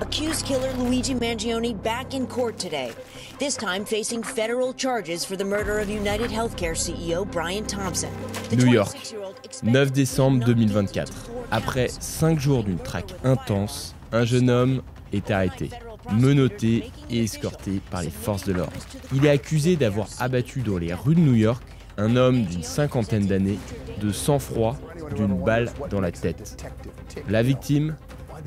accused killer Luigi Mangione back in court today, this time facing federal charges for the murder of United Healthcare CEO Brian Thompson. New York, 9 décembre 2024. Après 5 jours d'une traque intense, un jeune homme est arrêté, menotté et escorté par les forces de l'ordre. Il est accusé d'avoir abattu dans les rues de New York un homme d'une cinquantaine d'années, de sang-froid, d'une balle dans la tête. La victime,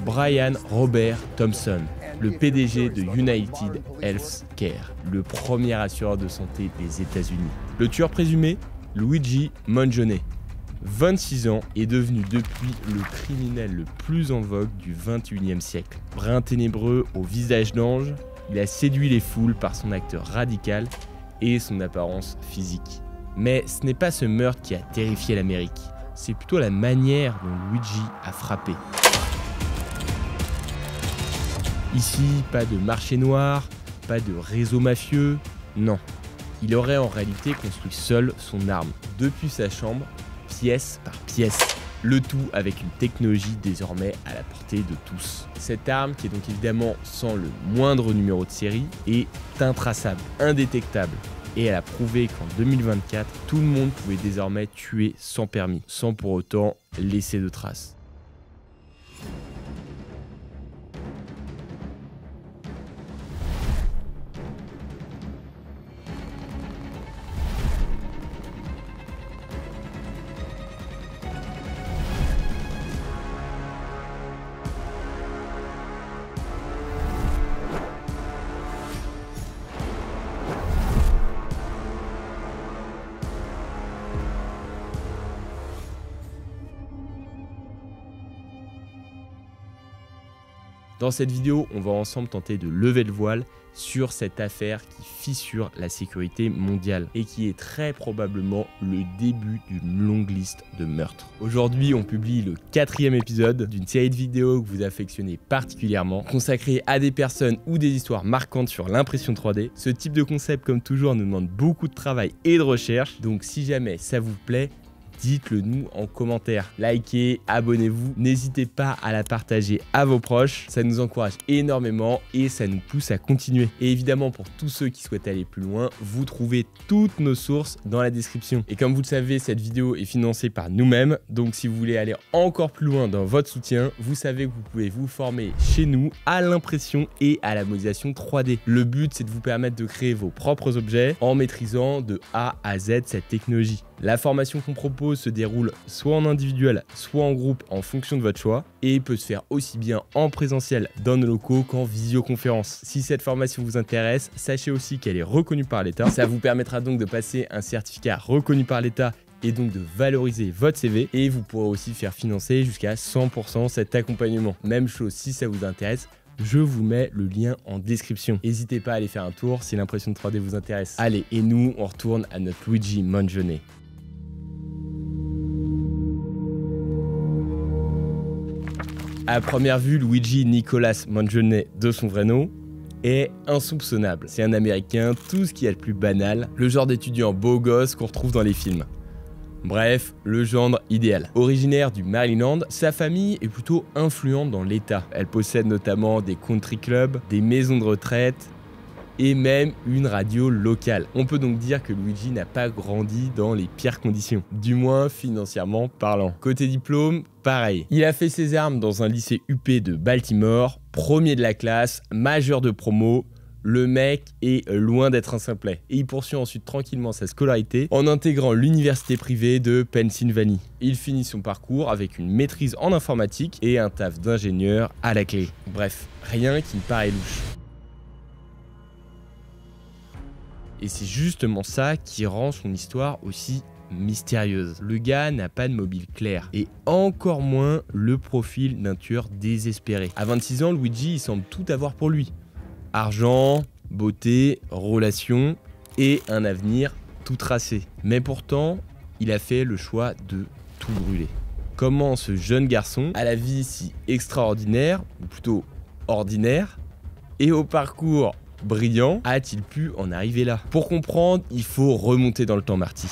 Brian Robert Thompson, le PDG de United Healthcare, le premier assureur de santé des États-Unis. Le tueur présumé, Luigi Mangione, 26 ans, est devenu depuis le criminel le plus en vogue du 21e siècle. Brun ténébreux au visage d'ange, il a séduit les foules par son acte radical et son apparence physique. Mais ce n'est pas ce meurtre qui a terrifié l'Amérique, c'est plutôt la manière dont Luigi a frappé. Ici, pas de marché noir, pas de réseau mafieux, non. Il aurait en réalité construit seul son arme, depuis sa chambre, pièce par pièce. Le tout avec une technologie désormais à la portée de tous. Cette arme, qui est donc évidemment sans le moindre numéro de série, est intraçable, indétectable. Et elle a prouvé qu'en 2024, tout le monde pouvait désormais tuer sans permis, sans pour autant laisser de traces. Dans cette vidéo, on va ensemble tenter de lever le voile sur cette affaire qui fissure la sécurité mondiale et qui est très probablement le début d'une longue liste de meurtres. Aujourd'hui, on publie le 4e épisode d'une série de vidéos que vous affectionnez particulièrement, consacrée à des personnes ou des histoires marquantes sur l'impression 3D. Ce type de concept, comme toujours, nous demande beaucoup de travail et de recherche, donc si jamais ça vous plaît, dites-le nous en commentaire. Likez, abonnez-vous, n'hésitez pas à la partager à vos proches, ça nous encourage énormément et ça nous pousse à continuer. Et évidemment, pour tous ceux qui souhaitent aller plus loin, vous trouvez toutes nos sources dans la description. Et comme vous le savez, cette vidéo est financée par nous-mêmes, donc si vous voulez aller encore plus loin dans votre soutien, vous savez que vous pouvez vous former chez nous à l'impression et à la modélisation 3D. Le but, c'est de vous permettre de créer vos propres objets en maîtrisant de A à Z cette technologie. La formation qu'on propose se déroule soit en individuel, soit en groupe en fonction de votre choix et peut se faire aussi bien en présentiel dans nos locaux qu'en visioconférence. Si cette formation vous intéresse, sachez aussi qu'elle est reconnue par l'État. Ça vous permettra donc de passer un certificat reconnu par l'État et donc de valoriser votre CV et vous pourrez aussi faire financer jusqu'à 100% cet accompagnement. Même chose si ça vous intéresse. Je vous mets le lien en description. N'hésitez pas à aller faire un tour si l'impression 3D vous intéresse. Allez, et nous, on retourne à notre Luigi Mangione. À première vue, Luigi Nicolas Mangione, de son vrai nom, est insoupçonnable. C'est un Américain, tout ce qui est le plus banal, le genre d'étudiant beau gosse qu'on retrouve dans les films. Bref, le gendre idéal. Originaire du Maryland, sa famille est plutôt influente dans l'État. Elle possède notamment des country clubs, des maisons de retraite et même une radio locale. On peut donc dire que Luigi n'a pas grandi dans les pires conditions, du moins financièrement parlant. Côté diplôme, pareil. Il a fait ses armes dans un lycée UP de Baltimore, premier de la classe, majeur de promo. Le mec est loin d'être un simplet. Et il poursuit ensuite tranquillement sa scolarité en intégrant l'université privée de Pennsylvanie. Il finit son parcours avec une maîtrise en informatique et un taf d'ingénieur à la clé. Bref, rien qui me paraît louche. Et c'est justement ça qui rend son histoire aussi mystérieuse. Le gars n'a pas de mobile clair et encore moins le profil d'un tueur désespéré. À 26 ans, Luigi il semble tout avoir pour lui. Argent, beauté, relations et un avenir tout tracé. Mais pourtant, il a fait le choix de tout brûler. Comment ce jeune garçon, à la vie si extraordinaire, ou plutôt ordinaire, et au parcours brillant, a-t-il pu en arriver là? Pour comprendre, il faut remonter dans le temps, Marty.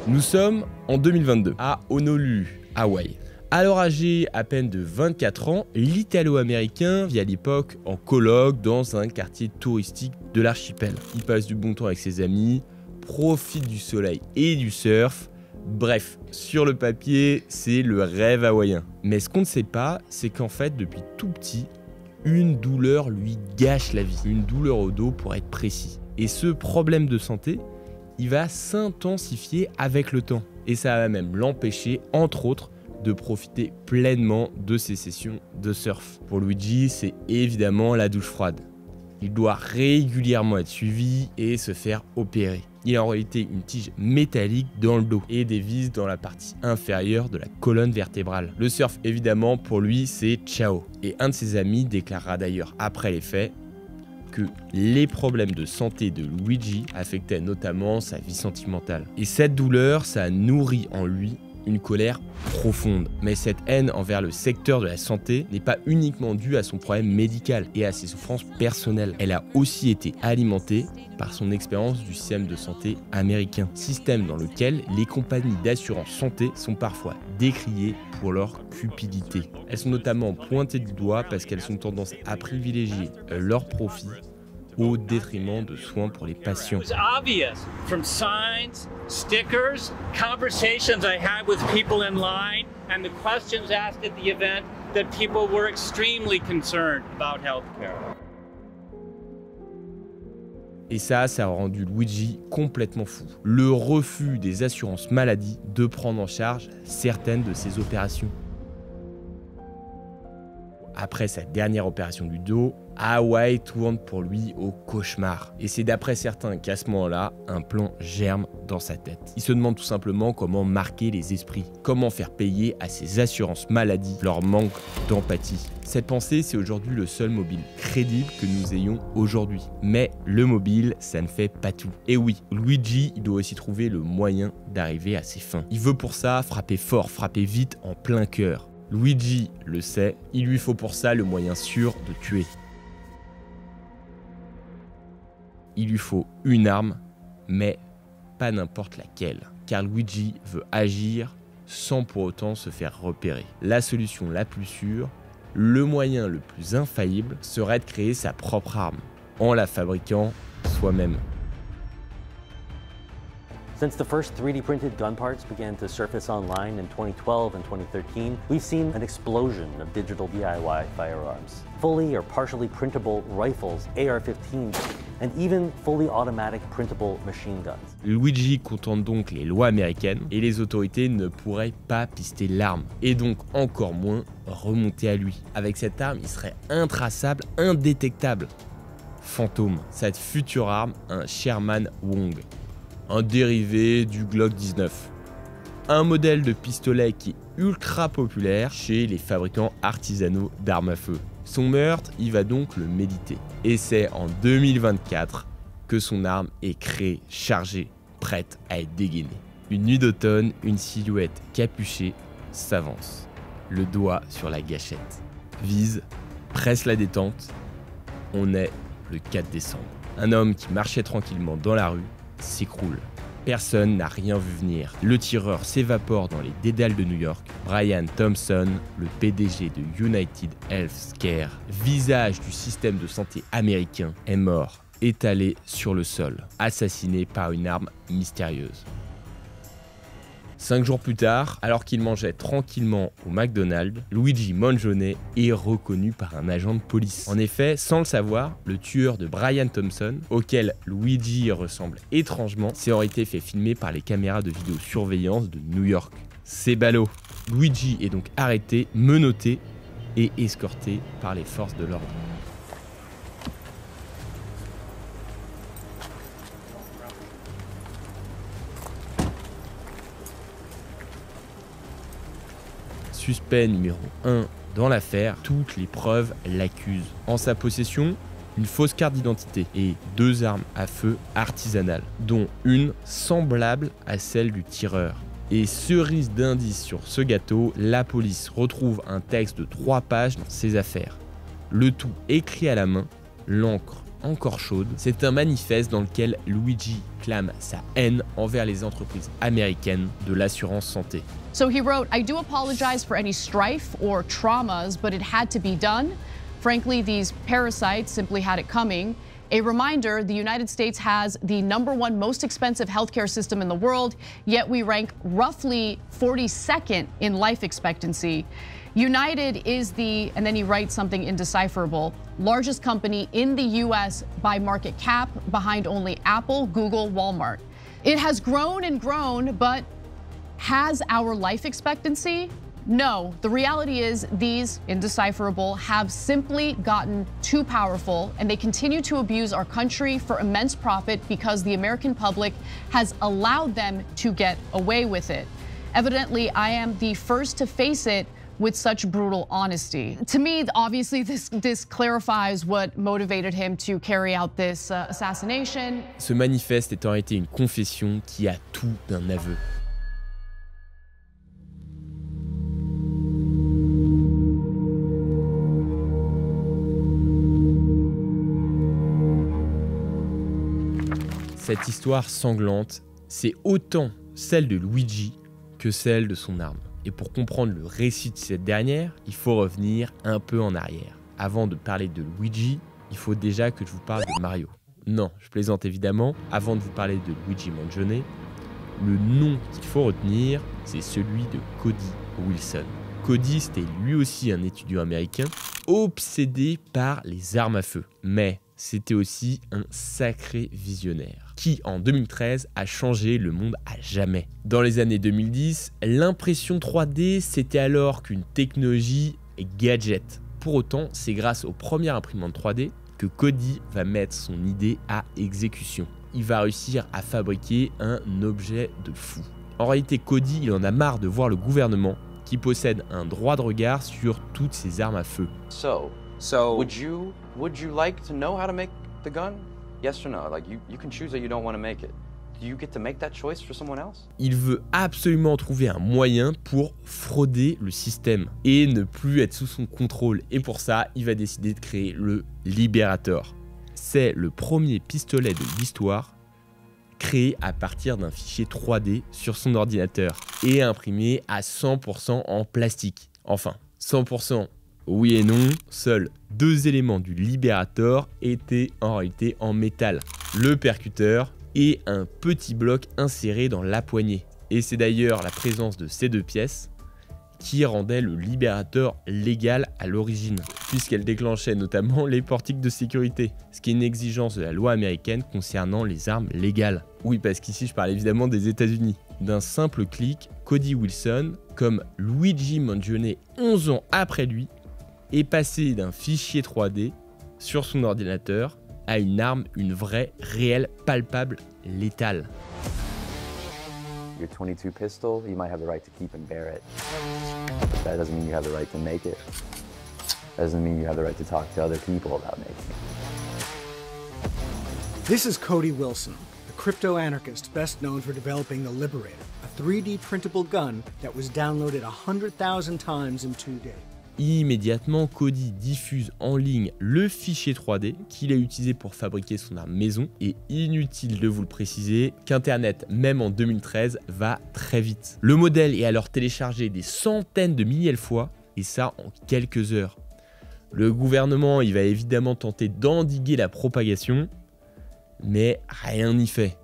Nous sommes en 2022, à Honolulu, Hawaï. Alors âgé à peine de 24 ans, l'Italo-Américain vit à l'époque en coloc dans un quartier touristique de l'archipel. Il passe du bon temps avec ses amis, profite du soleil et du surf. Bref, sur le papier, c'est le rêve hawaïen. Mais ce qu'on ne sait pas, c'est qu'en fait, depuis tout petit, une douleur lui gâche la vie. Une douleur au dos pour être précis. Et ce problème de santé, il va s'intensifier avec le temps. Et ça va même l'empêcher, entre autres, de profiter pleinement de ses sessions de surf. Pour Luigi, c'est évidemment la douche froide. Il doit régulièrement être suivi et se faire opérer. Il a en réalité une tige métallique dans le dos et des vis dans la partie inférieure de la colonne vertébrale. Le surf, évidemment, pour lui, c'est ciao. Et un de ses amis déclarera d'ailleurs après les faits que les problèmes de santé de Luigi affectaient notamment sa vie sentimentale. Et cette douleur, ça nourrit en lui une colère profonde. Mais cette haine envers le secteur de la santé n'est pas uniquement due à son problème médical et à ses souffrances personnelles. Elle a aussi été alimentée par son expérience du système de santé américain. Système dans lequel les compagnies d'assurance santé sont parfois décriées pour leur cupidité. Elles sont notamment pointées du doigt parce qu'elles ont tendance à privilégier leur profit au détriment de soins pour les patients. It was obvious from signs, stickers, conversations I had with people in line, and the questions asked at the event that people were extremely concerned about healthcare. Et ça a rendu Luigi complètement fou. Le refus des assurances maladie de prendre en charge certaines de ses opérations. Après sa dernière opération du dos, Hawaï tourne pour lui au cauchemar. Et c'est d'après certains qu'à ce moment-là, un plan germe dans sa tête. Il se demande tout simplement comment marquer les esprits, comment faire payer à ses assurances maladie leur manque d'empathie. Cette pensée, c'est aujourd'hui le seul mobile crédible que nous ayons aujourd'hui. Mais le mobile, ça ne fait pas tout. Et oui, Luigi, il doit aussi trouver le moyen d'arriver à ses fins. Il veut pour ça frapper fort, frapper vite en plein cœur. Luigi le sait, il lui faut pour ça le moyen sûr de tuer. Il lui faut une arme, mais pas n'importe laquelle, car Luigi veut agir sans pour autant se faire repérer. La solution la plus sûre, le moyen le plus infaillible, serait de créer sa propre arme, en la fabriquant soi-même. Since the first 3D printed gun parts began to surface online in 2012 and 2013, we've seen an explosion of digital DIY firearms. Fully or partially printable rifles, AR-15s, and even fully automatic printable machine guns. Luigi contente donc les lois américaines et les autorités ne pourraient pas pister l'arme, et donc encore moins remonter à lui. Avec cette arme, il serait intraçable, indétectable. Fantôme, cette future arme, un Sherman Wong. Un dérivé du Glock 19. Un modèle de pistolet qui est ultra populaire chez les fabricants artisanaux d'armes à feu. Son meurtre, il va donc le méditer. Et c'est en 2024 que son arme est créée, chargée, prête à être dégainée. Une nuit d'automne, une silhouette capuchée s'avance. Le doigt sur la gâchette. Vise, presse la détente. On est le 4 décembre. Un homme qui marchait tranquillement dans la rue s'écroule. Personne n'a rien vu venir. Le tireur s'évapore dans les dédales de New York. Brian Thompson, le PDG de United Healthcare, visage du système de santé américain, est mort, étalé sur le sol, assassiné par une arme mystérieuse. 5 jours plus tard, alors qu'il mangeait tranquillement au McDonald's, Luigi Mangione est reconnu par un agent de police. En effet, sans le savoir, le tueur de Brian Thompson, auquel Luigi ressemble étrangement, s'est en réalité fait filmer par les caméras de vidéosurveillance de New York. C'est ballot. Luigi est donc arrêté, menotté et escorté par les forces de l'ordre. Suspect numéro 1 dans l'affaire, toutes les preuves l'accusent. En sa possession, une fausse carte d'identité et 2 armes à feu artisanales, dont une semblable à celle du tireur. Et cerise d'indice sur ce gâteau, la police retrouve un texte de 3 pages dans ses affaires. Le tout écrit à la main, l'encre encore chaude. C'est un manifeste dans lequel Luigi clame sa haine envers les entreprises américaines de l'assurance santé. So he wrote, "I do apologize for any strife or traumas, but it had to be done. Frankly, these parasites simply had it coming. A reminder, the United States has the #1 most expensive healthcare system in the world, yet we rank roughly 42nd in life expectancy. United is the," and then he writes something indecipherable, "largest company in the US by market cap, behind only Apple, Google, Walmart. It has grown and grown, but has our life expectancy? No, the reality is these, indecipherable, have simply gotten too powerful, and they continue to abuse our country for immense profit because the American public has allowed them to get away with it. Evidently, I am the first to face it with such brutal honesty." To me, obviously, this clarifies what motivated him to carry out this assassination. Ce manifeste est en réalité une confession qui a tout d'un aveu. Cette histoire sanglante, c'est autant celle de Luigi que celle de son arme. Et pour comprendre le récit de cette dernière, il faut revenir un peu en arrière. Avant de parler de Luigi, il faut déjà que je vous parle de Mario. Non, je plaisante évidemment. Avant de vous parler de Luigi Mangione, le nom qu'il faut retenir, c'est celui de Cody Wilson. Cody, c'était lui aussi un étudiant américain, obsédé par les armes à feu. Mais c'était aussi un sacré visionnaire, qui en 2013 a changé le monde à jamais. Dans les années 2010, l'impression 3D, c'était alors qu'une technologie gadget. Pour autant, c'est grâce aux premières imprimantes 3D que Cody va mettre son idée à exécution. Il va réussir à fabriquer un objet de fou. En réalité, Cody, il en a marre de voir le gouvernement qui possède un droit de regard sur toutes ces armes à feu. So would you like to know how to make the gun? Yes or no? Like you can choose that you don't want to make it. Do you get to make that choice for someone else? Il veut absolument trouver un moyen pour frauder le système et ne plus être sous son contrôle. Et pour ça, il va décider de créer le Liberator. C'est le premier pistolet de l'histoire créé à partir d'un fichier 3D sur son ordinateur et imprimé à 100% en plastique. Enfin, 100%. Oui et non, seuls 2 éléments du Liberator étaient en réalité en métal. Le percuteur et un petit bloc inséré dans la poignée. Et c'est d'ailleurs la présence de ces 2 pièces qui rendait le Liberator légal à l'origine, puisqu'elle déclenchait notamment les portiques de sécurité, ce qui est une exigence de la loi américaine concernant les armes légales. Oui, parce qu'ici je parle évidemment des États-Unis. D'un simple clic, Cody Wilson, comme Luigi Mangione 11 ans après lui, est passé d'un fichier 3D sur son ordinateur à une arme, une vraie, réelle, palpable, létale. Your .22 pistol, you might have the right to keep and bear it. But that doesn't mean you have the right to make it. That doesn't mean you have the right to talk to other people about making it. This is Cody Wilson, the crypto-anarchist best known for developing the Liberator, a 3D printable gun that was downloaded 100,000 times in 2 days. Immédiatement, Cody diffuse en ligne le fichier 3D qu'il a utilisé pour fabriquer son arme maison. Et inutile de vous le préciser qu'Internet, même en 2013, va très vite. Le modèle est alors téléchargé des centaines de milliers de fois, et ça en quelques heures. Le gouvernement, il va évidemment tenter d'endiguer la propagation, mais rien n'y fait.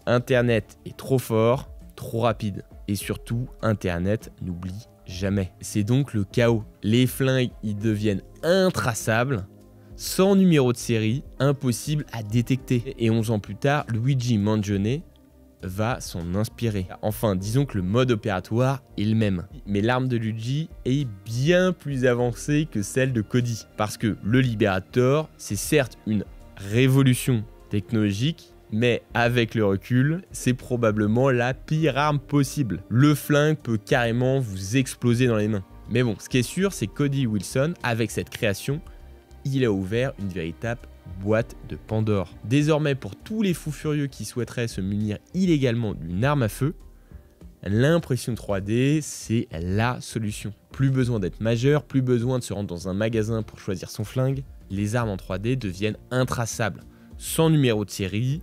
Internet est trop fort, trop rapide, et surtout, Internet n'oublie jamais. C'est donc le chaos. Les flingues, ils deviennent intraçables, sans numéro de série, impossible à détecter. Et 11 ans plus tard, Luigi Mangione va s'en inspirer. Enfin, disons que le mode opératoire est le même. Mais l'arme de Luigi est bien plus avancée que celle de Cody. Parce que le Liberator, c'est certes une révolution technologique, mais avec le recul, c'est probablement la pire arme possible. Le flingue peut carrément vous exploser dans les mains. Mais bon, ce qui est sûr, c'est que Cody Wilson, avec cette création, il a ouvert une véritable boîte de Pandore. Désormais, pour tous les fous furieux qui souhaiteraient se munir illégalement d'une arme à feu, l'impression 3D, c'est la solution. Plus besoin d'être majeur, plus besoin de se rendre dans un magasin pour choisir son flingue. Les armes en 3D deviennent intraçables, sans numéro de série,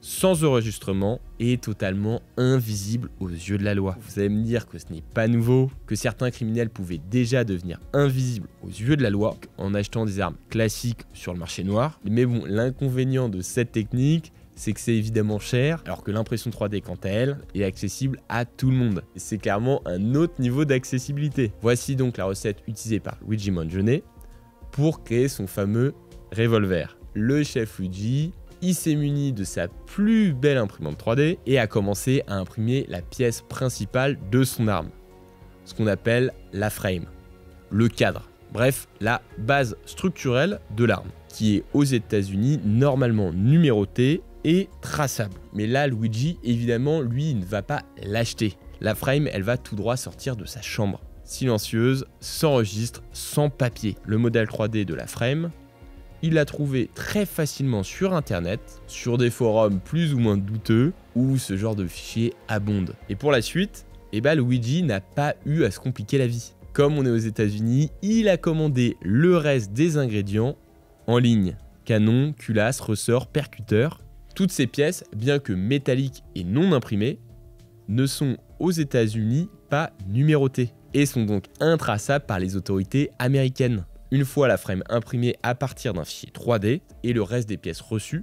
sans enregistrement et totalement invisible aux yeux de la loi. Vous allez me dire que ce n'est pas nouveau, que certains criminels pouvaient déjà devenir invisibles aux yeux de la loi en achetant des armes classiques sur le marché noir. Mais bon, l'inconvénient de cette technique, c'est que c'est évidemment cher, alors que l'impression 3D, quant à elle, est accessible à tout le monde. C'est clairement un autre niveau d'accessibilité. Voici donc la recette utilisée par Luigi Mangione pour créer son fameux revolver. Le chef Luigi, il s'est muni de sa plus belle imprimante 3D et a commencé à imprimer la pièce principale de son arme, ce qu'on appelle la frame, le cadre. Bref, la base structurelle de l'arme, qui est aux États-Unis normalement numérotée et traçable. Mais là, Luigi, évidemment, lui, il ne va pas l'acheter. La frame, elle va tout droit sortir de sa chambre. Silencieuse, sans registre, sans papier. Le modèle 3D de la frame, il l'a trouvé très facilement sur internet, sur des forums plus ou moins douteux, où ce genre de fichiers abonde. Et pour la suite, Luigi n'a pas eu à se compliquer la vie. Comme on est aux États-Unis, il a commandé le reste des ingrédients en ligne. Canon, culasse, ressort, percuteur. Toutes ces pièces, bien que métalliques et non imprimées, ne sont aux États-Unis pas numérotées et sont donc intraçables par les autorités américaines. Une fois la frame imprimée à partir d'un fichier 3D et le reste des pièces reçues,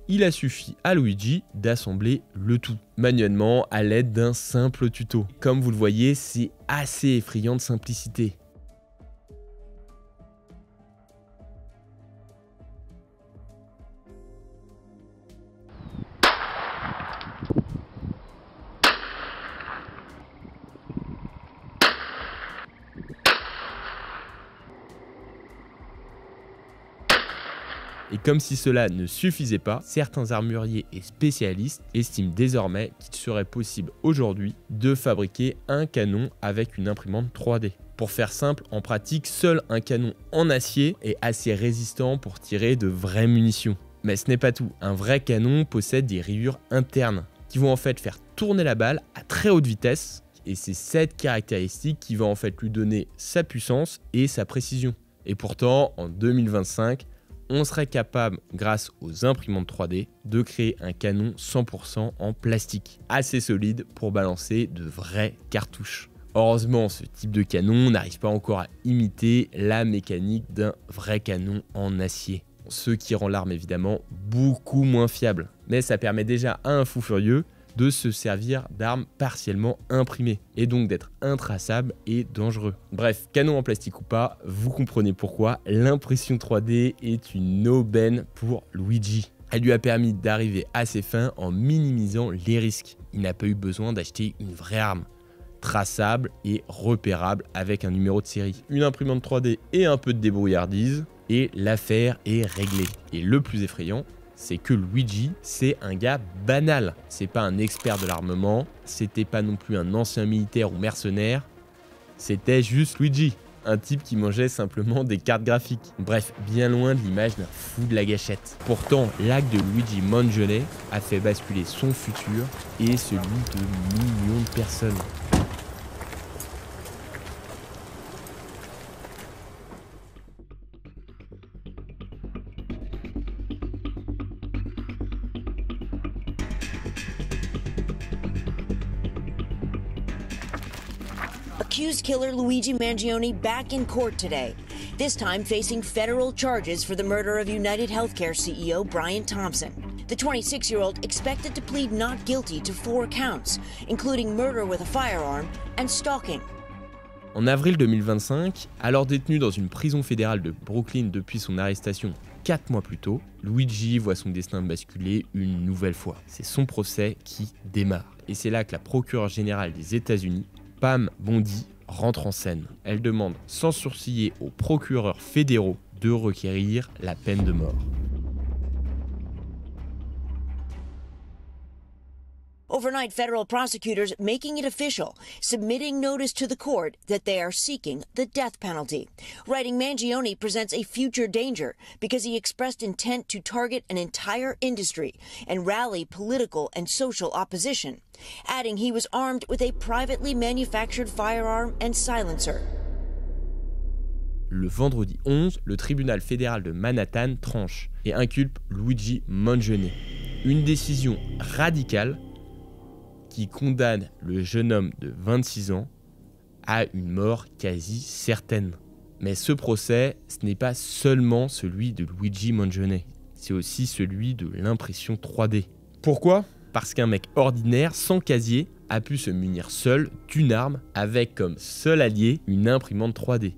il a suffi à Luigi d'assembler le tout, manuellement à l'aide d'un simple tuto. Comme vous le voyez, c'est assez effrayant de simplicité. Et comme si cela ne suffisait pas, certains armuriers et spécialistes estiment désormais qu'il serait possible aujourd'hui de fabriquer un canon avec une imprimante 3D. Pour faire simple, en pratique, seul un canon en acier est assez résistant pour tirer de vraies munitions. Mais ce n'est pas tout, un vrai canon possède des rayures internes qui vont en fait faire tourner la balle à très haute vitesse, et c'est cette caractéristique qui va en fait lui donner sa puissance et sa précision. Et pourtant, en 2025, on serait capable, grâce aux imprimantes 3D, de créer un canon 100% en plastique, assez solide pour balancer de vraies cartouches. Heureusement, ce type de canon n'arrive pas encore à imiter la mécanique d'un vrai canon en acier, ce qui rend l'arme évidemment beaucoup moins fiable. Mais ça permet déjà à un fou furieux de se servir d'armes partiellement imprimées et donc d'être intraçable et dangereux. Bref, canon en plastique ou pas, vous comprenez pourquoi l'impression 3D est une aubaine pour Luigi. Elle lui a permis d'arriver à ses fins en minimisant les risques. Il n'a pas eu besoin d'acheter une vraie arme, traçable et repérable avec un numéro de série. Une imprimante 3D et un peu de débrouillardise et l'affaire est réglée. Et le plus effrayant, c'est que Luigi, c'est un gars banal. C'est pas un expert de l'armement, c'était pas non plus un ancien militaire ou mercenaire, c'était juste Luigi, un type qui mangeait simplement des cartes graphiques. Bref, bien loin de l'image d'un fou de la gâchette. Pourtant, l'acte de Luigi Mangione a fait basculer son futur et celui de millions de personnes. Accused killer Luigi Mangione back in court today, this time facing federal charges for the murder of United Healthcare CEO Brian Thompson. The 26-year-old expected to plead not guilty to 4 counts, including murder with a firearm and stalking. En avril 2025, alors détenu dans une prison fédérale de Brooklyn depuis son arrestation 4 mois plus tôt, Luigi voit son destin basculer une nouvelle fois. C'est son procès qui démarre. Et c'est là que la procureure générale des États-Unis, Pam Bondi, rentre en scène. Elle demande sans sourciller aux procureurs fédéraux de requérir la peine de mort. Overnight, federal prosecutors making it official, submitting notice to the court that they are seeking the death penalty. Writing Mangione presents a future danger because he expressed intent to target an entire industry and rally political and social opposition, adding he was armed with a privately manufactured firearm and silencer. Le vendredi 11, le tribunal fédéral de Manhattan tranche et inculpe Luigi Mangione. Une décision radicale qui condamne le jeune homme de 26 ans à une mort quasi certaine. Mais ce procès, ce n'est pas seulement celui de Luigi Mangione, c'est aussi celui de l'impression 3D. Pourquoi ? Parce qu'un mec ordinaire, sans casier, a pu se munir seul d'une arme avec comme seul allié une imprimante 3D.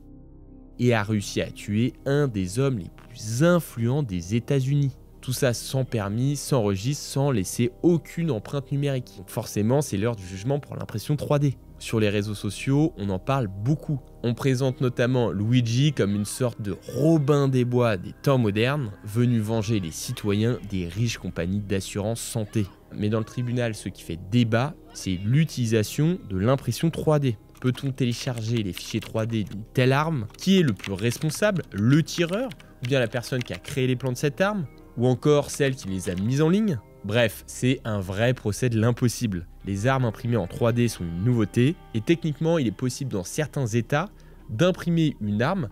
Et a réussi à tuer un des hommes les plus influents des États-Unis. Tout ça sans permis, sans registre, sans laisser aucune empreinte numérique. Donc forcément, c'est l'heure du jugement pour l'impression 3D. Sur les réseaux sociaux, on en parle beaucoup. On présente notamment Luigi comme une sorte de Robin des Bois des temps modernes, venu venger les citoyens des riches compagnies d'assurance santé. Mais dans le tribunal, ce qui fait débat, c'est l'utilisation de l'impression 3D. Peut-on télécharger les fichiers 3D d'une telle arme? Qui est le plus responsable? Le tireur? Ou bien la personne qui a créé les plans de cette arme? Ou encore celle qui les a mises en ligne? Bref, c'est un vrai procès de l'impossible. Les armes imprimées en 3D sont une nouveauté, et techniquement il est possible dans certains états d'imprimer une arme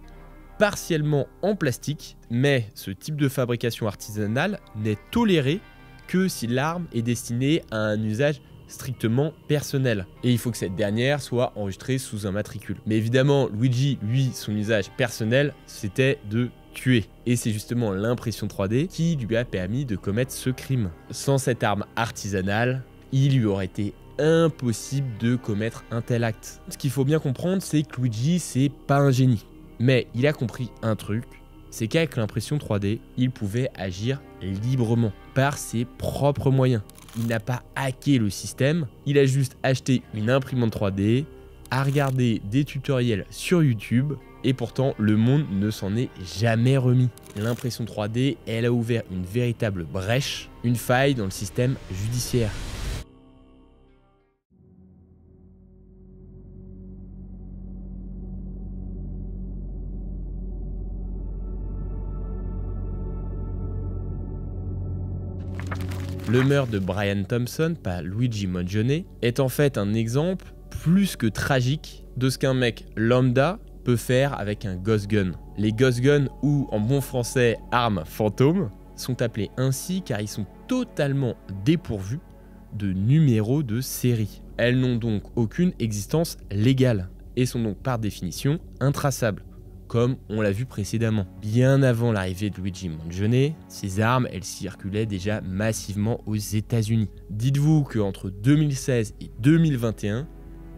partiellement en plastique, mais ce type de fabrication artisanale n'est toléré que si l'arme est destinée à un usage strictement personnel. Et il faut que cette dernière soit enregistrée sous un matricule. Mais évidemment, Luigi, lui, son usage personnel, c'était de tuer. Et c'est justement l'impression 3D qui lui a permis de commettre ce crime. Sans cette arme artisanale, il lui aurait été impossible de commettre un tel acte. Ce qu'il faut bien comprendre, c'est que Luigi, c'est pas un génie. Mais il a compris un truc, c'est qu'avec l'impression 3D, il pouvait agir librement, par ses propres moyens. Il n'a pas hacké le système, il a juste acheté une imprimante 3D, a regardé des tutoriels sur YouTube, et pourtant le monde ne s'en est jamais remis. L'impression 3D, elle a ouvert une véritable brèche, une faille dans le système judiciaire. Le meurtre de Brian Thompson par Luigi Mangione est en fait un exemple plus que tragique de ce qu'un mec lambda peut faire avec un ghost gun. Les ghost guns, ou en bon français armes fantômes, sont appelés ainsi car ils sont totalement dépourvus de numéros de série. Elles n'ont donc aucune existence légale et sont donc par définition intraçables, comme on l'a vu précédemment. Bien avant l'arrivée de Luigi Mangione, ces armes, elles circulaient déjà massivement aux États-Unis. Dites-vous qu'entre 2016 et 2021,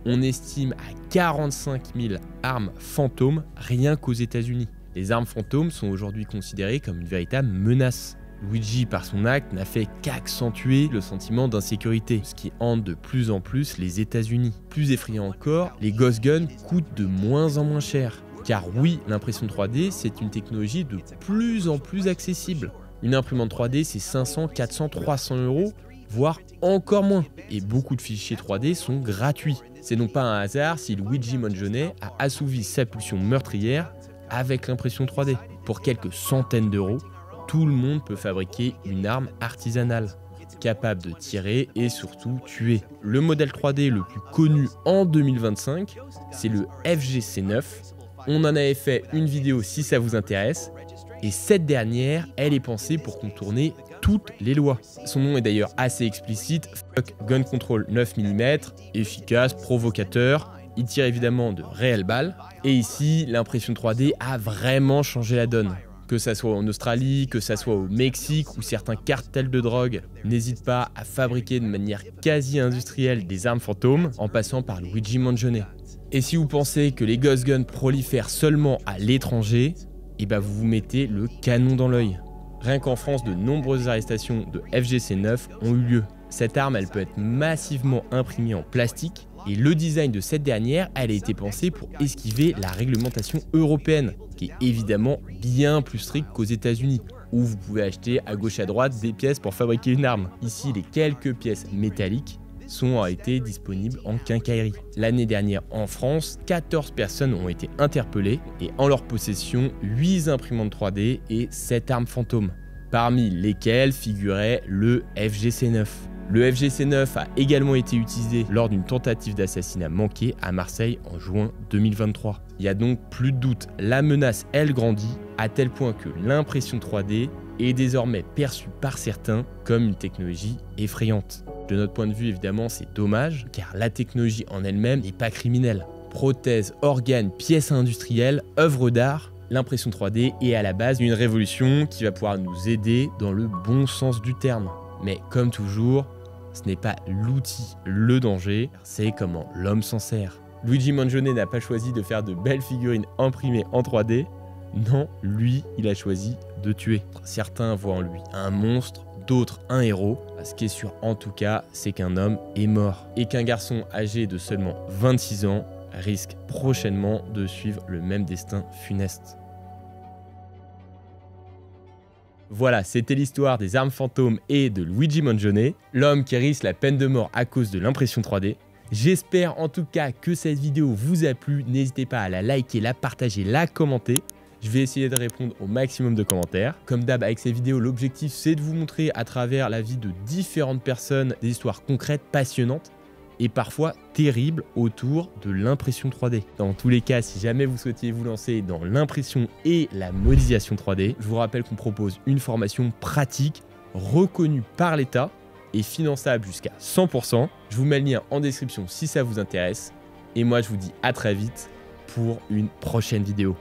on estime à 45 000 armes fantômes rien qu'aux États-Unis. Les armes fantômes sont aujourd'hui considérées comme une véritable menace. Luigi, par son acte, n'a fait qu'accentuer le sentiment d'insécurité, ce qui hante de plus en plus les États-Unis. Plus effrayant encore, les ghost guns coûtent de moins en moins cher. Car oui, l'impression 3D, c'est une technologie de plus en plus accessible. Une imprimante 3D, c'est 500, 400, 300 €, voire encore moins. Et beaucoup de fichiers 3D sont gratuits. C'est donc pas un hasard si Luigi Mangione a assouvi sa pulsion meurtrière avec l'impression 3D. Pour quelques centaines d'euros, tout le monde peut fabriquer une arme artisanale, capable de tirer et surtout tuer. Le modèle 3D le plus connu en 2025, c'est le FGC9. On en avait fait une vidéo si ça vous intéresse, et cette dernière, elle est pensée pour contourner toutes les lois. Son nom est d'ailleurs assez explicite, Fuck Gun Control 9 mm, efficace, provocateur, il tire évidemment de réelles balles, et ici, l'impression 3D a vraiment changé la donne. Que ça soit en Australie, que ça soit au Mexique, où certains cartels de drogue n'hésitent pas à fabriquer de manière quasi industrielle des armes fantômes, en passant par Luigi Mangione. Et si vous pensez que les ghost guns prolifèrent seulement à l'étranger, et bah vous vous mettez le canon dans l'œil. Rien qu'en France, de nombreuses arrestations de FGC9 ont eu lieu. Cette arme, elle peut être massivement imprimée en plastique, et le design de cette dernière, elle a été pensée pour esquiver la réglementation européenne, qui est évidemment bien plus stricte qu'aux États-Unis, où vous pouvez acheter à gauche à droite des pièces pour fabriquer une arme. Ici, les quelques pièces métalliques sont arrêtés disponibles en quincaillerie. L'année dernière en France, 14 personnes ont été interpellées et en leur possession 8 imprimantes 3D et 7 armes fantômes, parmi lesquelles figurait le FGC9. Le FGC9 a également été utilisé lors d'une tentative d'assassinat manquée à Marseille en juin 2023. Il y a donc plus de doute, la menace elle grandit à tel point que l'impression 3D est désormais perçue par certains comme une technologie effrayante. De notre point de vue, évidemment, c'est dommage, car la technologie en elle-même n'est pas criminelle. Prothèses, organes, pièces industrielles, œuvres d'art, l'impression 3D est à la base d'une révolution qui va pouvoir nous aider dans le bon sens du terme. Mais comme toujours, ce n'est pas l'outil, le danger, c'est comment l'homme s'en sert. Luigi Mangione n'a pas choisi de faire de belles figurines imprimées en 3D. Non, lui, il a choisi de tuer. Certains voient en lui un monstre, d'autres un héros. Ce qui est sûr en tout cas, c'est qu'un homme est mort. Et qu'un garçon âgé de seulement 26 ans risque prochainement de suivre le même destin funeste. Voilà, c'était l'histoire des armes fantômes et de Luigi Mangione, l'homme qui risque la peine de mort à cause de l'impression 3D. J'espère en tout cas que cette vidéo vous a plu. N'hésitez pas à la liker, la partager, la commenter. Je vais essayer de répondre au maximum de commentaires. Comme d'hab avec ces vidéos, l'objectif c'est de vous montrer à travers la vie de différentes personnes des histoires concrètes, passionnantes et parfois terribles autour de l'impression 3D. Dans tous les cas, si jamais vous souhaitiez vous lancer dans l'impression et la modélisation 3D, je vous rappelle qu'on propose une formation pratique reconnue par l'État et finançable jusqu'à 100%. Je vous mets le lien en description si ça vous intéresse. Et moi, je vous dis à très vite pour une prochaine vidéo.